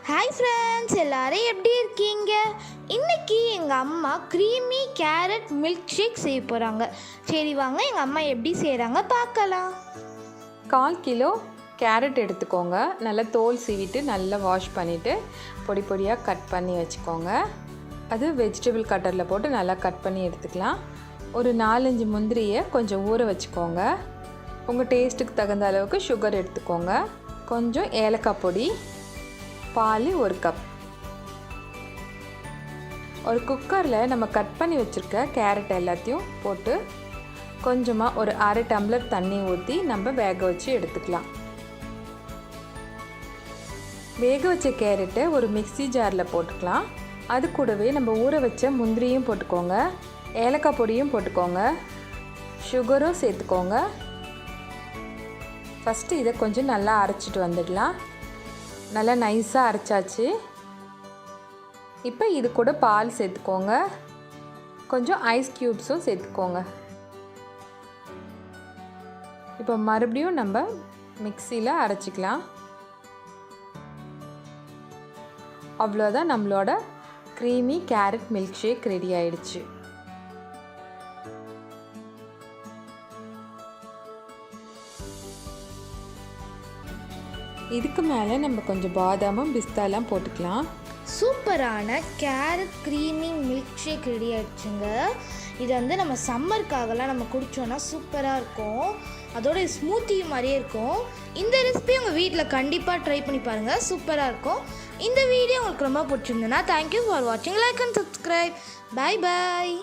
Hi friends, எல்லோரும் எப்படி இருக்கீங்க? இன்றைக்கி எங்கள் அம்மா க்ரீமி கேரட் மில்க் ஷேக் செய்ய போகிறாங்க. சரி வாங்க எங்கள் அம்மா எப்படி செய்கிறாங்க பார்க்கலாம். 1/4 கிலோ கேரட் எடுத்துக்கோங்க. நல்லா தோல் சீவிட்டு நல்லா வாஷ் பண்ணிவிட்டு பொடி பொடியாக கட் பண்ணி வச்சுக்கோங்க. அது வெஜிடபிள் கட்டரில் போட்டு நல்லா கட் பண்ணி எடுத்துக்கலாம். ஒரு 4-5 முந்திரியை கொஞ்சம் ஊற வச்சுக்கோங்க. உங்கள் டேஸ்ட்டுக்கு தகுந்த அளவுக்கு சுகர் எடுத்துக்கோங்க. கொஞ்சம் ஏலக்காய் பொடி, பால் 1 கப். ஒரு குக்கரில் நம்ம கட் பண்ணி வச்சுருக்க கேரட் எல்லாத்தையும் போட்டு கொஞ்சமாக ஒரு 1/2 டம்ளர் தண்ணி ஊற்றி நம்ம வேக வச்சு எடுத்துக்கலாம். வேக வச்ச கேரட்டை ஒரு மிக்ஸி ஜாரில் போட்டுக்கலாம். அது கூடவே நம்ம ஊற வச்ச முந்திரியும் போட்டுக்கோங்க, ஏலக்காய் பொடியும் போட்டுக்கோங்க, சுகரும் சேர்த்துக்கோங்க. ஃபஸ்ட்டு இதை கொஞ்சம் நல்லா அரைச்சிட்டு வந்துடலாம். நல்லா நைஸாக அரைச்சாச்சு. இப்போ இது கூட பால் சேர்த்துக்கோங்க, கொஞ்சம் ஐஸ் க்யூப்ஸும் சேர்த்துக்கோங்க. இப்போ மறுபடியும் நம்ம மிக்சியில் அரைச்சிக்கலாம். அவ்வளோதான், நம்மளோட creamy carrot milkshake ready ஆயிடுச்சு. இதுக்கு மேலே நம்ம கொஞ்சம் பாதாமும் பிஸ்தாலாம் போட்டுக்கலாம். சூப்பரான carrot creamy milkshake ready ஆகிடுச்சுங்க. இது வந்து நம்ம சம்மருக்காகலாம் நம்ம குடித்தோன்னா சூப்பராக இருக்கும். அதோட ஸ்மூத்தி மாதிரியே இருக்கும். இந்த ரெசிபி உங்கள் வீட்டில் கண்டிப்பாக ட்ரை பண்ணி பாருங்கள், சூப்பராக இருக்கும். இந்த வீடியோ உங்களுக்கு ரொம்ப பிடிச்சிருந்ததுன்னா தேங்க்யூ ஃபார் வாட்சிங். Like and subscribe. Bye bye.